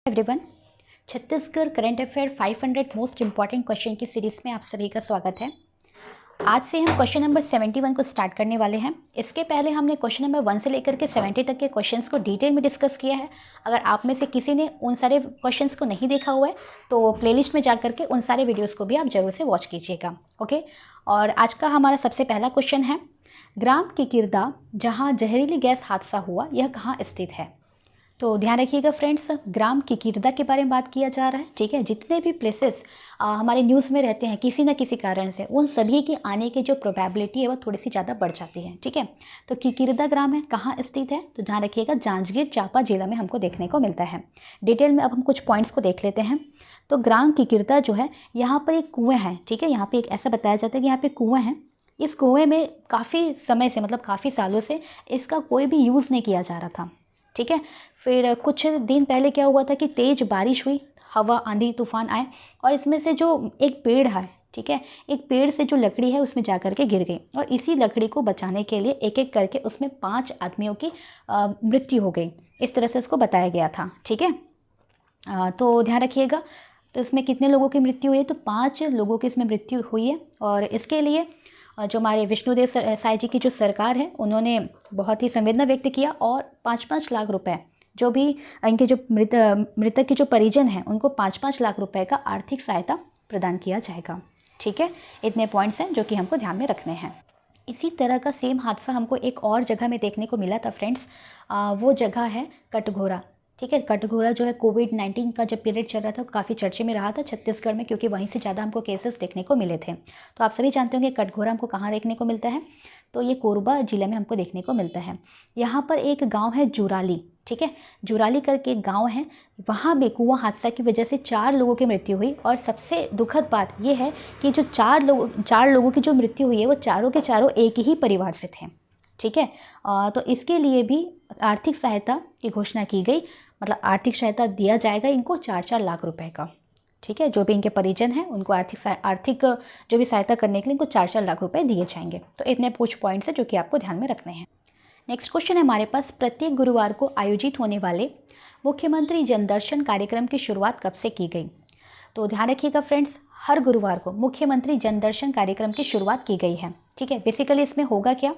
Everyone, Chhattisgarh current affair 500 most important question की series में आप सभी का स्वागत है। आज से हम क्वेश्चन नंबर 71 को स्टार्ट करने वाले हैं। इसके पहले हमने क्वेश्चन नंबर 1 से लेकर के 70 तक के क्वेश्चंस को डिटेल में डिस्कस किया है। अगर आप में से किसी ने उन सारे क्वेश्चंस को नहीं देखा हुआ है तो प्लेलिस्ट में जा करके उन सारे वीडियोज़ को भी आप ज़रूर से वॉच कीजिएगा। ओके, और आज का हमारा सबसे पहला क्वेश्चन है, ग्राम किकिरदा जहाँ जहरीली गैस हादसा हुआ यह कहाँ स्थित है? तो ध्यान रखिएगा फ्रेंड्स, ग्राम किकिरदा के बारे में बात किया जा रहा है। ठीक है, जितने भी प्लेसेस हमारे न्यूज़ में रहते हैं किसी न किसी कारण से, उन सभी के आने की जो प्रोबेबिलिटी है वो थोड़ी सी ज़्यादा बढ़ जाती है। ठीक है, तो किकिरदा ग्राम है, कहाँ स्थित है? तो ध्यान रखिएगा, जांजगीर चांपा जिला में हमको देखने को मिलता है। डिटेल में अब हम कुछ पॉइंट्स को देख लेते हैं। तो ग्राम किकिरदा जो है, यहाँ पर एक कुएँ हैं। ठीक है, यहाँ पर एक ऐसा बताया जाता है कि यहाँ पर कुएँ हैं। इस कुएँ में काफ़ी समय से, मतलब काफ़ी सालों से इसका कोई भी यूज़ नहीं किया जा रहा था। ठीक है, फिर कुछ दिन पहले क्या हुआ था कि तेज़ बारिश हुई, हवा, आंधी, तूफान आए और इसमें से जो एक पेड़ है, ठीक है, एक पेड़ से जो लकड़ी है उसमें जा कर के गिर गई और इसी लकड़ी को बचाने के लिए एक एक करके उसमें 5 आदमियों की मृत्यु हो गई। इस तरह से इसको बताया गया था। ठीक है, तो ध्यान रखिएगा। तो इसमें कितने लोगों की मृत्यु हुई है? तो 5 लोगों की इसमें मृत्यु हुई है और इसके लिए जो हमारे विष्णुदेव साय जी की जो सरकार है उन्होंने बहुत ही संवेदना व्यक्त किया और 5-5 लाख रुपए, जो भी इनके जो मृतक के जो परिजन हैं उनको 5-5 लाख रुपए का आर्थिक सहायता प्रदान किया जाएगा। ठीक है, इतने पॉइंट्स हैं जो कि हमको ध्यान में रखने हैं। इसी तरह का सेम हादसा हमको एक और जगह में देखने को मिला था फ्रेंड्स। वो जगह है कटघोरा। ठीक है, कटघोरा जो है कोविड-19 का जब पीरियड चल रहा था काफ़ी चर्चे में रहा था छत्तीसगढ़ में, क्योंकि वहीं से ज़्यादा हमको केसेस देखने को मिले थे। तो आप सभी जानते होंगे कटघोरा हमको कहाँ देखने को मिलता है? तो ये कोरबा जिले में हमको देखने को मिलता है। यहाँ पर एक गाँव है जुराली। ठीक है, जुराली करके एक गाँव है, वहाँ भी कुआं हादसा की वजह से 4 लोगों की मृत्यु हुई और सबसे दुखद बात ये है कि जो 4 लोगों की जो मृत्यु हुई है वो चारों के चारों एक ही परिवार से थे। ठीक है, तो इसके लिए भी आर्थिक सहायता की घोषणा की गई, मतलब आर्थिक सहायता दिया जाएगा इनको 4-4 लाख रुपए का। ठीक है, जो भी इनके परिजन हैं उनको आर्थिक जो भी सहायता करने के लिए इनको 4-4 लाख रुपए दिए जाएंगे। तो इतने कुछ पॉइंट्स हैं जो कि आपको ध्यान में रखने हैं। नेक्स्ट क्वेश्चन है हमारे पास, प्रत्येक गुरुवार को आयोजित होने वाले मुख्यमंत्री जनदर्शन कार्यक्रम की शुरुआत कब से की गई? तो ध्यान रखिएगा फ्रेंड्स, हर गुरुवार को मुख्यमंत्री जनदर्शन कार्यक्रम की शुरुआत की गई है। ठीक है, बेसिकली इसमें होगा क्या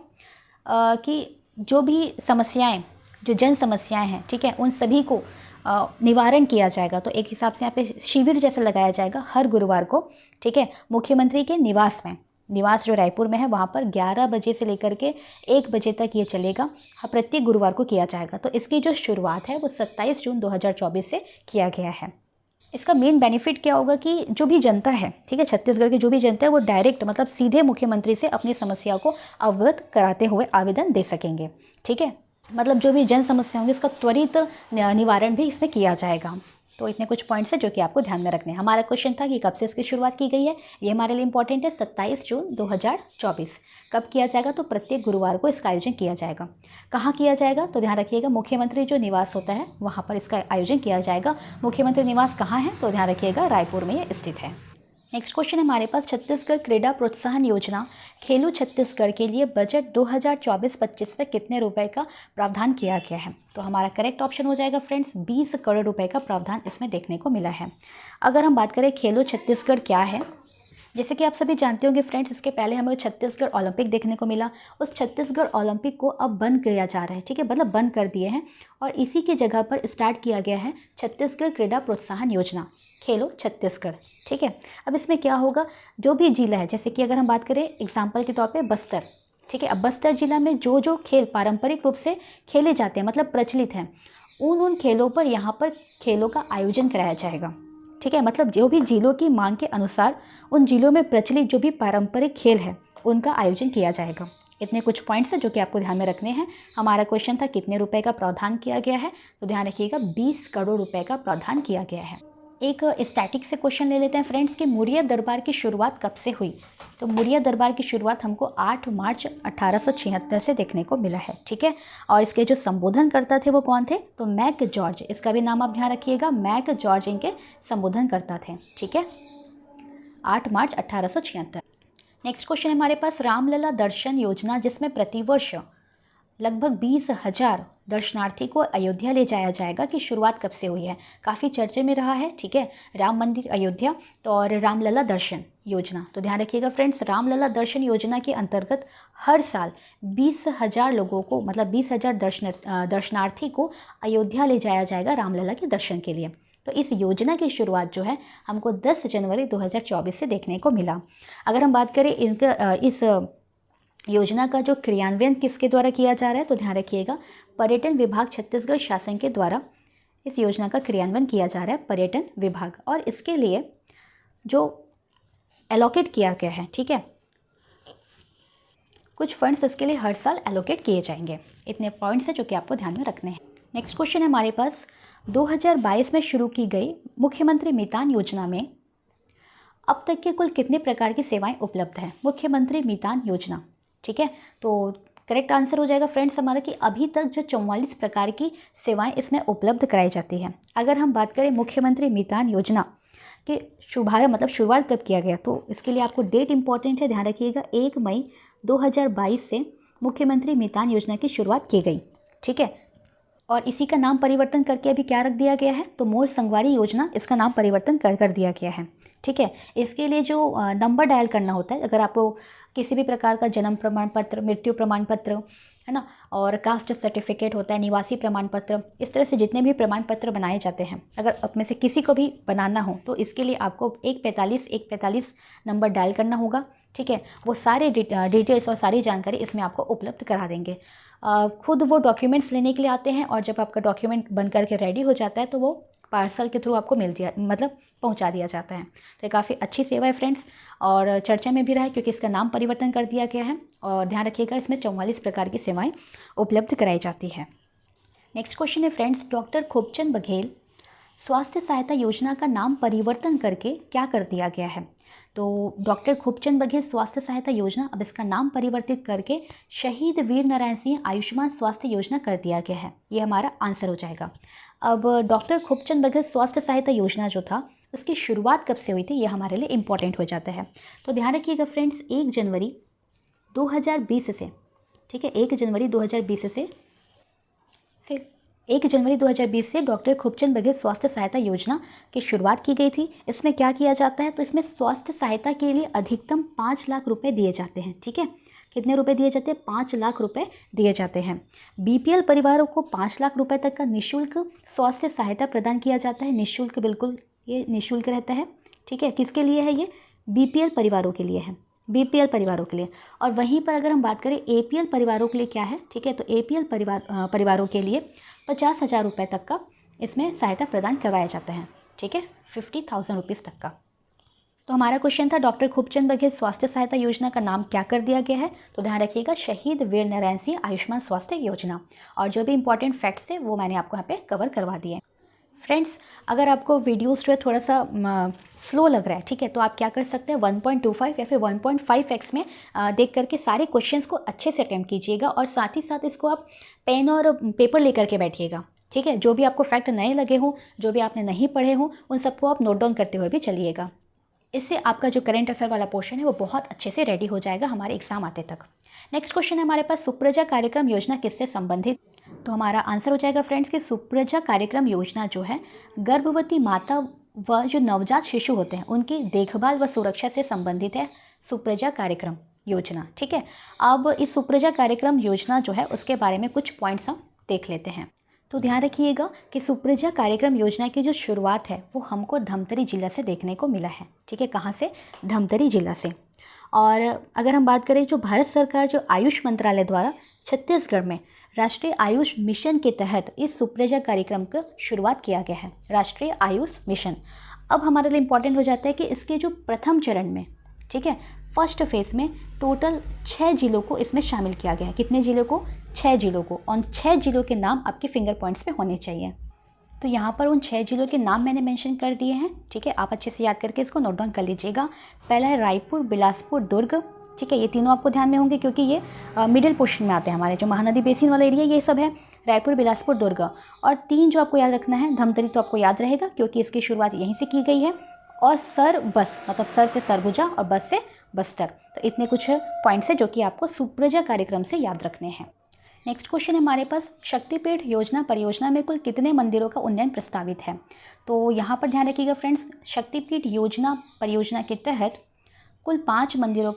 कि जो भी समस्याएं, जो जन समस्याएं हैं, ठीक है, उन सभी को निवारण किया जाएगा। तो एक हिसाब से यहाँ पे शिविर जैसा लगाया जाएगा हर गुरुवार को। ठीक है, मुख्यमंत्री के निवास में, निवास जो रायपुर में है वहाँ पर 11 बजे से लेकर के 1 बजे तक ये चलेगा। प्रत्येक गुरुवार को किया जाएगा। तो इसकी जो शुरुआत है वो 27 जून 2024 से किया गया है। इसका मेन बेनिफिट क्या होगा कि जो भी जनता है, ठीक है, छत्तीसगढ़ की जो भी जनता है वो डायरेक्ट, मतलब सीधे मुख्यमंत्री से अपनी समस्या को अवगत कराते हुए आवेदन दे सकेंगे। ठीक है, मतलब जो भी जन समस्या होंगी इसका त्वरित निवारण भी इसमें किया जाएगा। तो इतने कुछ पॉइंट्स हैं जो कि आपको ध्यान में रखने हैं। हमारा क्वेश्चन था कि कब से इसकी शुरुआत की गई है, ये हमारे लिए इंपॉर्टेंट है। 27 जून 2024 कब किया जाएगा? तो प्रत्येक गुरुवार को इसका आयोजन किया जाएगा। कहाँ किया जाएगा? तो ध्यान रखिएगा, मुख्यमंत्री जो निवास होता है वहाँ पर इसका आयोजन किया जाएगा। मुख्यमंत्री निवास कहाँ है? तो ध्यान रखिएगा, रायपुर में ये स्थित है। नेक्स्ट क्वेश्चन है हमारे पास, छत्तीसगढ़ क्रीड़ा प्रोत्साहन योजना खेलो छत्तीसगढ़ के लिए बजट 2024-25 में कितने रुपए का प्रावधान किया गया है? तो हमारा करेक्ट ऑप्शन हो जाएगा फ्रेंड्स, 20 करोड़ रुपए का प्रावधान इसमें देखने को मिला है। अगर हम बात करें खेलो छत्तीसगढ़ क्या है, जैसे कि आप सभी जानते होंगे फ्रेंड्स, इसके पहले हमें छत्तीसगढ़ ओलंपिक देखने को मिला। उस छत्तीसगढ़ ओलंपिक को अब बंद किया जा रहा है। ठीक है, मतलब बंद कर दिए हैं और इसी की जगह पर स्टार्ट किया गया है छत्तीसगढ़ क्रीड़ा प्रोत्साहन योजना खेलो छत्तीसगढ़। ठीक है, अब इसमें क्या होगा, जो भी जिला है, जैसे कि अगर हम बात करें एग्जाम्पल के तौर पे बस्तर, ठीक है, अब बस्तर जिला में जो जो खेल पारंपरिक रूप से खेले जाते हैं, मतलब प्रचलित हैं, उन खेलों पर यहाँ पर खेलों का आयोजन कराया जाएगा। ठीक है, मतलब जो भी जिलों की मांग के अनुसार उन जिलों में प्रचलित जो भी पारंपरिक खेल है उनका आयोजन किया जाएगा। इतने कुछ पॉइंट्स हैं जो कि आपको ध्यान में रखने हैं। हमारा क्वेश्चन था कितने रुपए का प्रावधान किया गया है? तो ध्यान रखिएगा, 20 करोड़ रुपए का प्रावधान किया गया है। एक स्टैटिक से क्वेश्चन ले लेते हैं फ्रेंड्स कि मुरिया दरबार की शुरुआत कब से हुई? तो मुरिया दरबार की शुरुआत हमको 8 मार्च 1876 से देखने को मिला है। ठीक है, और इसके जो संबोधनकर्ता थे वो कौन थे? तो मैक जॉर्ज, इसका भी नाम आप ध्यान रखिएगा, मैक जॉर्ज इनके संबोधनकर्ता थे। ठीक है, 8 मार्च 1876। नेक्स्ट क्वेश्चन हमारे पास, रामलला दर्शन योजना जिसमें प्रतिवर्ष लगभग 20,000 दर्शनार्थी को अयोध्या ले जाया जाएगा की शुरुआत कब से हुई है? काफ़ी चर्चे में रहा है, ठीक है, राम मंदिर अयोध्या तो और रामलला दर्शन योजना। तो ध्यान रखिएगा फ्रेंड्स, रामलला दर्शन योजना के अंतर्गत हर साल 20,000 लोगों को, मतलब 20,000 दर्शनार्थी को अयोध्या ले जाया जाएगा रामलला के दर्शन के लिए। तो इस योजना की शुरुआत जो है हमको 10 जनवरी 2024 से देखने को मिला। अगर हम बात करें इस योजना का जो क्रियान्वयन किसके द्वारा किया जा रहा है, तो ध्यान रखिएगा पर्यटन विभाग छत्तीसगढ़ शासन के द्वारा इस योजना का क्रियान्वयन किया जा रहा है, पर्यटन विभाग। और इसके लिए जो एलोकेट किया गया है, ठीक है, कुछ फंड्स इसके लिए हर साल एलोकेट किए जाएंगे। इतने पॉइंट्स हैं जो कि आपको ध्यान में रखने हैं। नेक्स्ट क्वेश्चन है हमारे पास, 2022 में शुरू की गई मुख्यमंत्री मितान योजना में अब तक के कुल कितने प्रकार की सेवाएं उपलब्ध हैं? मुख्यमंत्री मितान योजना, ठीक है, तो करेक्ट आंसर हो जाएगा फ्रेंड्स हमारा कि अभी तक जो 44 प्रकार की सेवाएं इसमें उपलब्ध कराई जाती हैं। अगर हम बात करें मुख्यमंत्री मितान योजना के शुभारंभ, मतलब शुरुआत कब किया गया, तो इसके लिए आपको डेट इंपॉर्टेंट है, ध्यान रखिएगा 1 मई 2022 से मुख्यमंत्री मितान योजना की शुरुआत की गई, ठीक है। और इसी का नाम परिवर्तन करके अभी क्या रख दिया गया है, तो मोर संगवारी योजना इसका नाम परिवर्तन कर दिया गया है, ठीक है। इसके लिए जो नंबर डायल करना होता है, अगर आपको किसी भी प्रकार का जन्म प्रमाण पत्र, मृत्यु प्रमाण पत्र, है ना, और कास्ट सर्टिफिकेट होता है, निवासी प्रमाण पत्र, इस तरह से जितने भी प्रमाण पत्र बनाए जाते हैं, अगर आप में से किसी को भी बनाना हो तो इसके लिए आपको 145 नंबर डायल करना होगा, ठीक है। वो सारे डिटेल्स और सारी जानकारी इसमें आपको उपलब्ध करा देंगे। खुद वो डॉक्यूमेंट्स लेने के लिए आते हैं और जब आपका डॉक्यूमेंट बन करके रेडी हो जाता है तो वो पार्सल के थ्रू आपको पहुंचा दिया जाता है। तो ये काफ़ी अच्छी सेवा है फ्रेंड्स, और चर्चा में भी रहा है क्योंकि इसका नाम परिवर्तन कर दिया गया है। और ध्यान रखिएगा इसमें 44 प्रकार की सेवाएं उपलब्ध कराई जाती है। नेक्स्ट क्वेश्चन है फ्रेंड्स, डॉक्टर खूबचंद बघेल स्वास्थ्य सहायता योजना का नाम परिवर्तन करके क्या कर दिया गया है? तो डॉक्टर खूबचंद बघेल स्वास्थ्य सहायता योजना, अब इसका नाम परिवर्तित करके शहीद वीर नारायण सिंह आयुष्मान स्वास्थ्य योजना कर दिया गया है। ये हमारा आंसर हो जाएगा। अब डॉक्टर खूबचंद बघेल स्वास्थ्य सहायता योजना जो था उसकी शुरुआत कब से हुई थी, ये हमारे लिए इंपॉर्टेंट हो जाता है। तो ध्यान रखिएगा फ्रेंड्स, 1 जनवरी 2020 से, ठीक है, 1 जनवरी 2020 से 1 जनवरी 2020 से डॉक्टर खूबचंद बघेल स्वास्थ्य सहायता योजना की शुरुआत की गई थी। इसमें क्या किया जाता है, तो इसमें स्वास्थ्य सहायता के लिए अधिकतम 5 लाख रुपए दिए जाते हैं, ठीक है। कितने रुपए दिए जाते हैं? 5 लाख रुपए दिए जाते हैं। बीपीएल परिवारों को 5 लाख रुपए तक का निःशुल्क स्वास्थ्य सहायता प्रदान किया जाता है। निःशुल्क, बिल्कुल ये निःशुल्क रहता है, ठीक है। किसके लिए है ये? बीपीएल परिवारों के लिए है, बीपीएल परिवारों के लिए। और वहीं पर अगर हम बात करें एपीएल परिवारों के लिए क्या है, ठीक है, तो एपीएल परिवारों के लिए 50,000 रुपये तक का इसमें सहायता प्रदान करवाया जाता है, ठीक है, 50,000 रुपीज़ तक का। तो हमारा क्वेश्चन था डॉक्टर खूबचंद बघेल स्वास्थ्य सहायता योजना का नाम क्या कर दिया गया है? तो ध्यान रखिएगा शहीद वीर नारायण सिंह आयुष्मान स्वास्थ्य योजना। और जो भी इंपॉर्टेंट फैक्ट्स थे वो मैंने आपको यहाँ पे कवर करवा दिए। फ्रेंड्स, अगर आपको वीडियोस जो है थोड़ा सा स्लो लग रहा है, ठीक है, तो आप क्या कर सकते हैं 1.25 या फिर 1.5x में देख करके सारे क्वेश्चंस को अच्छे से अटेम्प्ट कीजिएगा और साथ ही साथ इसको आप पेन और पेपर लेकर के बैठिएगा, ठीक है। जो भी आपको फैक्ट नए लगे हों, जो भी आपने नहीं पढ़े हों, उन सबको आप नोट डाउन करते हुए भी चलिएगा। इससे आपका जो करंट अफेयर वाला पोर्शन है वो बहुत अच्छे से रेडी हो जाएगा हमारे एग्जाम आते तक। नेक्स्ट क्वेश्चन है हमारे पास, सुप्रजा कार्यक्रम योजना किससे संबंधित? तो हमारा आंसर हो जाएगा फ्रेंड्स कि सुप्रजा कार्यक्रम योजना जो है गर्भवती माता व जो नवजात शिशु होते हैं उनकी देखभाल व सुरक्षा से संबंधित है सुप्रजा कार्यक्रम योजना, ठीक है। अब इस सुप्रजा कार्यक्रम योजना जो है उसके बारे में कुछ पॉइंट्स हम देख लेते हैं। तो ध्यान रखिएगा कि सुप्रजा कार्यक्रम योजना की जो शुरुआत है वो हमको धमतरी जिला से देखने को मिला है, ठीक है। कहाँ से? धमतरी जिला से। और अगर हम बात करें जो भारत सरकार जो आयुष मंत्रालय द्वारा छत्तीसगढ़ में राष्ट्रीय आयुष मिशन के तहत इस सुप्रजा कार्यक्रम का शुरुआत किया गया है, राष्ट्रीय आयुष मिशन। अब हमारे लिए इम्पॉर्टेंट हो जाता है कि इसके जो प्रथम चरण में, ठीक है, फर्स्ट फेज में टोटल 6 जिलों को इसमें शामिल किया गया है। कितने जिलों को? 6 जिलों को। और 6 जिलों के नाम आपके फिंगर पॉइंट्स पे होने चाहिए। तो यहाँ पर उन 6 जिलों के नाम मैंने मेंशन कर दिए हैं, ठीक है। आप अच्छे से याद करके इसको नोट डाउन कर लीजिएगा। पहला है रायपुर, बिलासपुर, दुर्ग, ठीक है। ये तीनों आपको ध्यान में होंगे क्योंकि ये मिडिल पोर्शन में आते हैं, हमारे जो महानदी बेसिन वाला एरिया ये सब है, रायपुर, बिलासपुर, दुर्ग। और 3 जो आपको याद रखना है, धमतरी तो आपको याद रहेगा क्योंकि इसकी शुरुआत यहीं से की गई है। और सर बस, मतलब सर से सरगुजा और बस से बस्तर। तो इतने कुछ पॉइंट्स हैं जो कि आपको सुप्रजा कार्यक्रम से याद रखने हैं। नेक्स्ट क्वेश्चन है हमारे पास, शक्तिपीठ योजना परियोजना में कुल कितने मंदिरों का उन्नयन प्रस्तावित है। तो यहाँ पर ध्यान रखिएगा फ्रेंड्स, शक्तिपीठ योजना परियोजना के तहत कुल 5 मंदिरों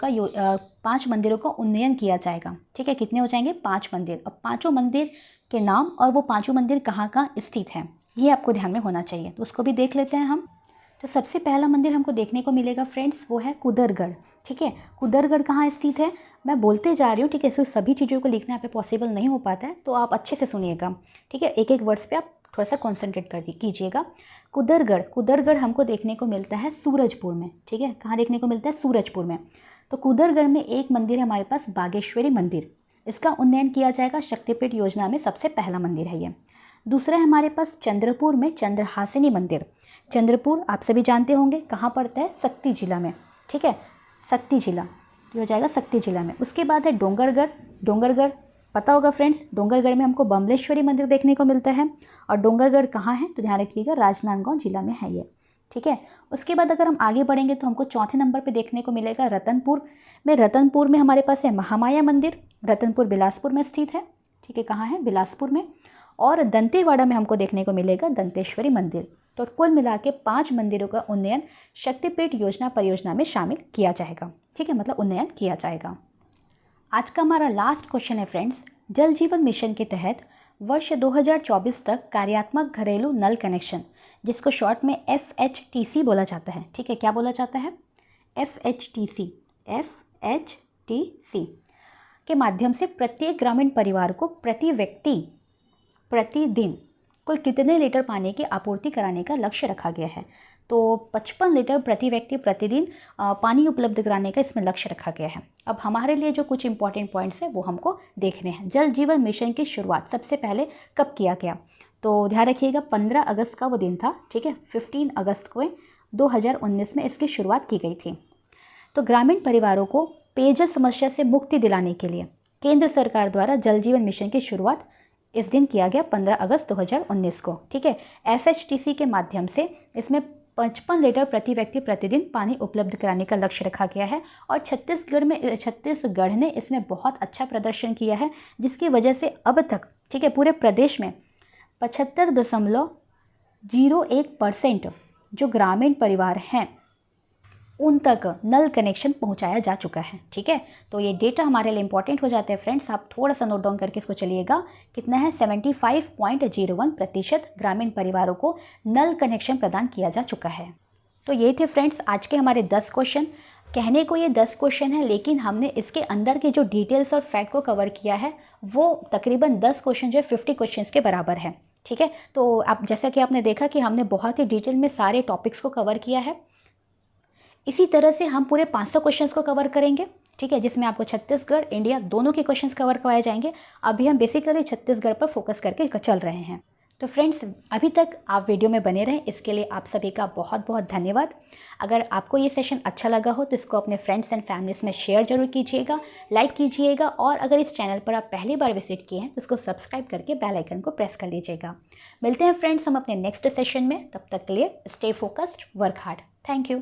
का उन्नयन किया जाएगा। ठीक है, कितने हो जाएंगे? 5 मंदिर। अब 5 मंदिर के नाम और वो 5 मंदिर कहाँ कहाँ स्थित हैं ये आपको ध्यान में होना चाहिए, तो उसको भी देख लेते हैं हम। तो सबसे पहला मंदिर हमको देखने को मिलेगा फ्रेंड्स, वो है कुदरगढ़। ठीक है, कुदरगढ़ कहाँ स्थित है मैं बोलते जा रही हूँ। ठीक है, इसको सभी चीज़ों को लिखना यहाँ पे पॉसिबल नहीं हो पाता है, तो आप अच्छे से सुनिएगा। ठीक है, एक एक वर्ड्स पे आप थोड़ा सा कॉन्सेंट्रेट कीजिएगा। कुदरगढ़ हमको देखने को मिलता है सूरजपुर में। ठीक है, कहाँ देखने को मिलता है? सूरजपुर में। तो कुदरगढ़ में एक मंदिर है हमारे पास, बागेश्वरी मंदिर। इसका उन्नयन किया जाएगा, शक्तिपीठ योजना में सबसे पहला मंदिर है ये। दूसरा है हमारे पास चंद्रपुर में चंद्रहासिनी मंदिर। चंद्रपुर आप सभी जानते होंगे कहाँ पड़ता है? शक्ति जिला में। ठीक है, शक्ति जिला हो जाएगा शक्ति जिला में। उसके बाद है डोंगरगढ़ पता होगा फ्रेंड्स, डोंगरगढ़ में हमको बमलेश्वरी मंदिर देखने को मिलता है। और डोंगरगढ़ कहाँ है तो ध्यान रखिएगा, राजनांदगांव जिला में है ये। ठीक है, उसके बाद अगर हम आगे बढ़ेंगे तो हमको चौथे नंबर पे देखने को मिलेगा रतनपुर में हमारे पास है महामाया मंदिर। रतनपुर बिलासपुर में स्थित है। ठीक है, कहाँ है? बिलासपुर में। और दंतेवाड़ा में हमको देखने को मिलेगा दंतेश्वरी मंदिर। तो कुल मिला के 5 मंदिरों का उन्नयन शक्तिपीठ योजना परियोजना में शामिल किया जाएगा। ठीक है, मतलब उन्नयन किया जाएगा। आज का हमारा लास्ट क्वेश्चन है फ्रेंड्स, जल जीवन मिशन के तहत वर्ष 2024 तक कार्यात्मक घरेलू नल कनेक्शन, जिसको शॉर्ट में FHTC बोला जाता है। ठीक है, क्या बोला जाता है? FHTC के माध्यम से प्रत्येक ग्रामीण परिवार को प्रति व्यक्ति प्रतिदिन कुल कितने लीटर पानी की आपूर्ति कराने का लक्ष्य रखा गया है। तो 55 लीटर प्रति व्यक्ति प्रतिदिन पानी उपलब्ध कराने का इसमें लक्ष्य रखा गया है। अब हमारे लिए जो कुछ इंपॉर्टेंट पॉइंट्स हैं वो हमको देखने हैं। जल जीवन मिशन की शुरुआत सबसे पहले कब किया गया? तो ध्यान रखिएगा 15 अगस्त का वो दिन था। ठीक है, 15 अगस्त को 2019 में इसकी शुरुआत की गई थी। तो ग्रामीण परिवारों को पेयजल समस्या से मुक्ति दिलाने के लिए केंद्र सरकार द्वारा जल जीवन मिशन की शुरुआत इस दिन किया गया, 15 अगस्त 2019 को। ठीक है, FHTC के माध्यम से इसमें 55 लीटर प्रति व्यक्ति प्रतिदिन पानी उपलब्ध कराने का लक्ष्य रखा गया है। और छत्तीसगढ़ ने इसमें बहुत अच्छा प्रदर्शन किया है, जिसकी वजह से अब तक ठीक है पूरे प्रदेश में 75.01% जो ग्रामीण परिवार हैं उन तक नल कनेक्शन पहुंचाया जा चुका है। ठीक है, तो ये डेटा हमारे लिए इंपॉर्टेंट हो जाते हैं फ्रेंड्स, आप थोड़ा सा नोट डाउन करके इसको चलिएगा। कितना है? 75.01% ग्रामीण परिवारों को नल कनेक्शन प्रदान किया जा चुका है। तो ये थे फ्रेंड्स आज के हमारे 10 क्वेश्चन। कहने को ये 10 क्वेश्चन है, लेकिन हमने इसके अंदर के जो डिटेल्स और फैक्ट को कवर किया है वो तकरीबन 10 क्वेश्चन जो है 50 क्वेश्चन के बराबर है। ठीक है, तो आप जैसा कि आपने देखा कि हमने बहुत ही डिटेल में सारे टॉपिक्स को कवर किया है। इसी तरह से हम पूरे 500 क्वेश्चंस को कवर करेंगे। ठीक है, जिसमें आपको छत्तीसगढ़ इंडिया दोनों के क्वेश्चंस कवर करवाए जाएंगे। अभी हम बेसिकली छत्तीसगढ़ पर फोकस करके चल रहे हैं। तो फ्रेंड्स, अभी तक आप वीडियो में बने रहें, इसके लिए आप सभी का बहुत बहुत धन्यवाद। अगर आपको ये सेशन अच्छा लगा हो तो इसको अपने फ्रेंड्स एंड फैमिलीज में शेयर जरूर कीजिएगा, लाइक कीजिएगा, और अगर इस चैनल पर आप पहली बार विजिट किए हैं तो इसको सब्सक्राइब करके बेल आइकन को प्रेस कर लीजिएगा। मिलते हैं फ्रेंड्स हम अपने नेक्स्ट सेशन में, तब तक के लिए stay focused, work hard. Thank you.